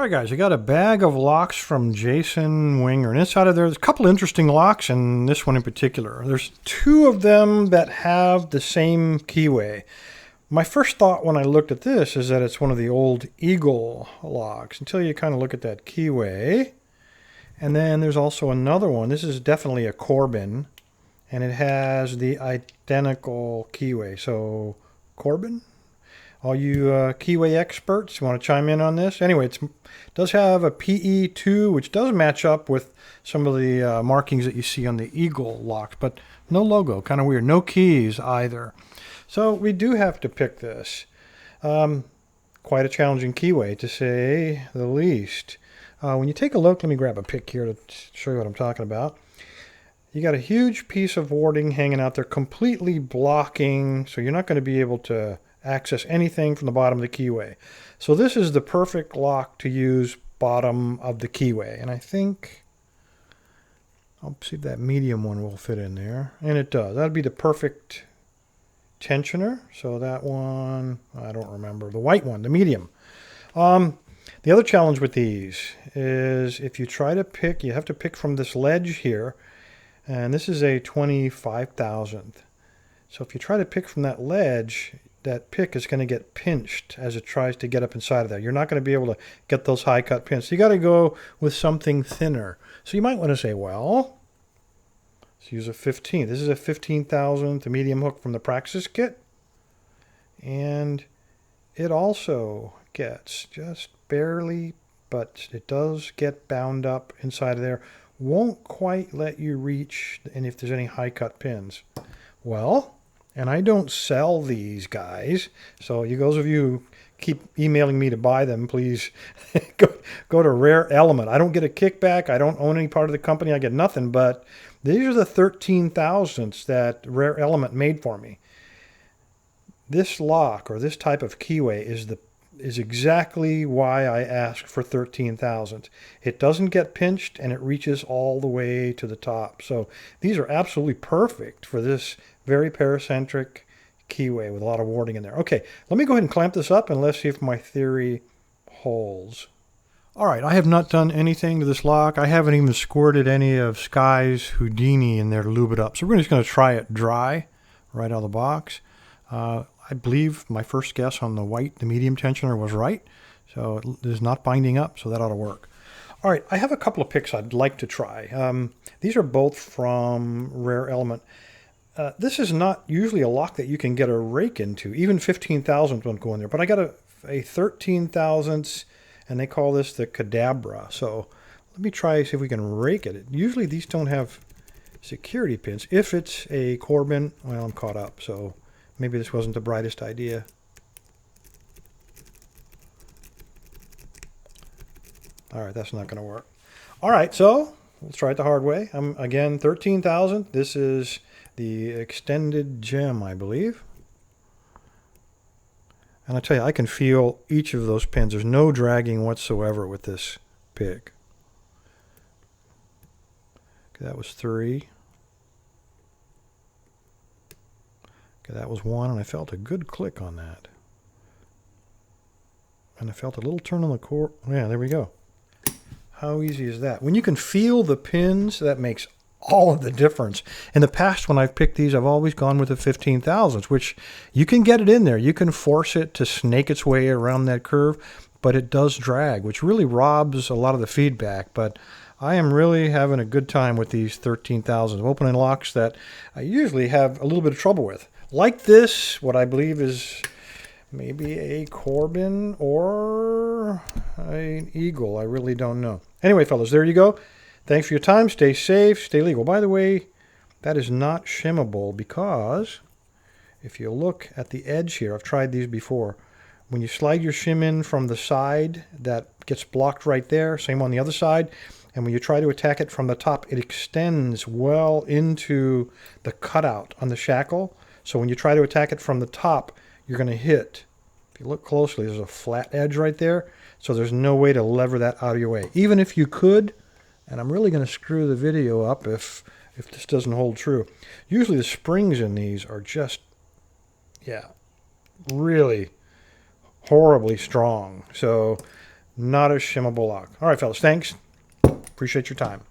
Alright guys, I got a bag of locks from Jason Winger, and inside of there's a couple interesting locks, and this one in particular. There's two of them that have the same keyway. My first thought when I looked at this is that it's one of the old Eagle locks, until you kind of look at that keyway. And then there's also another one. This is definitely a Corbin, and it has the identical keyway. So, Corbin? All you keyway experts, you want to chime in on this? Anyway, it does have a PE2, which does match up with some of the markings that you see on the Eagle locks, but no logo, kind of weird. No keys either. So we do have to pick this. Quite a challenging keyway, to say the least. When you take a look, let me grab a pic here to show you what I'm talking about. You got a huge piece of warding hanging out there, completely blocking, so you're not going to be able to access anything from the bottom of the keyway. So this is the perfect lock to use bottom of the keyway. And I think, I'll see if that medium one will fit in there. And it does. That'd be the perfect tensioner. So that one, I don't remember. The white one, the medium. The other challenge with these is if you try to pick, you have to pick from this ledge here. And this is a 25,000th. So if you try to pick from that ledge, that pick is going to get pinched as it tries to get up inside of there. You're not going to be able to get those high cut pins. So you got to go with something thinner. So you might want to say, well, let's use a 15. This is a 15,000th medium hook from the Praxis kit. And it also gets just barely, but it does get bound up inside of there. Won't quite let you reach, and if there's any high cut pins. Well, and I don't sell these guys, so you those of you who keep emailing me to buy them, please go to Rare Element. I don't get a kickback. I don't own any part of the company. I get nothing, but these are the 13,000ths that Rare Element made for me. This lock, or this type of keyway, is exactly why I asked for 13,000. It doesn't get pinched, and it reaches all the way to the top. So these are absolutely perfect for this very paracentric keyway with a lot of warding in there. Okay, let me go ahead and clamp this up, and let's see if my theory holds. All right, I have not done anything to this lock. I haven't even squirted any of Sky's Houdini in there to lube it up. So we're just going to try it dry right out of the box. I believe my first guess on the medium tensioner was right. So it is not binding up, so that ought to work. All right, I have a couple of picks I'd like to try. These are both from Rare Element. This is not usually a lock that you can get a rake into. Even 15,000 won't go in there. But I got a 13,000ths, and they call this the Cadabra. So let me try, see if we can rake it. Usually these don't have security pins. If it's a Corbin, well, I'm caught up. So maybe this wasn't the brightest idea. All right, that's not going to work. All right, so let's try it the hard way. Again, 13,000. This is the extended gem, I believe. And I tell you, I can feel each of those pins. There's no dragging whatsoever with this pick. Okay, that was 3. Okay, that was 1, and I felt a good click on that. And I felt a little turn on the core. Yeah, there we go. How easy is that? When you can feel the pins, that makes all of the difference. In the past, when I've picked these, I've always gone with the 15,000s, which you can get it in there. You can force it to snake its way around that curve, but it does drag, which really robs a lot of the feedback. But I am really having a good time with these 13,000s, opening locks that I usually have a little bit of trouble with. Like this, what I believe is maybe a Corbin or an Eagle. I really don't know. Anyway, fellas, there you go. Thanks for your time. Stay safe. Stay legal. By the way, that is not shimmable because if you look at the edge here, I've tried these before. When you slide your shim in from the side, that gets blocked right there. Same on the other side. And when you try to attack it from the top, it extends well into the cutout on the shackle. So when you try to attack it from the top, you're going to hit. If you look closely, there's a flat edge right there. So there's no way to lever that out of your way. Even if you could, and I'm really going to screw the video up if this doesn't hold true. Usually the springs in these are just, yeah, really horribly strong. So not a shimmable lock. All right, fellas, thanks. Appreciate your time.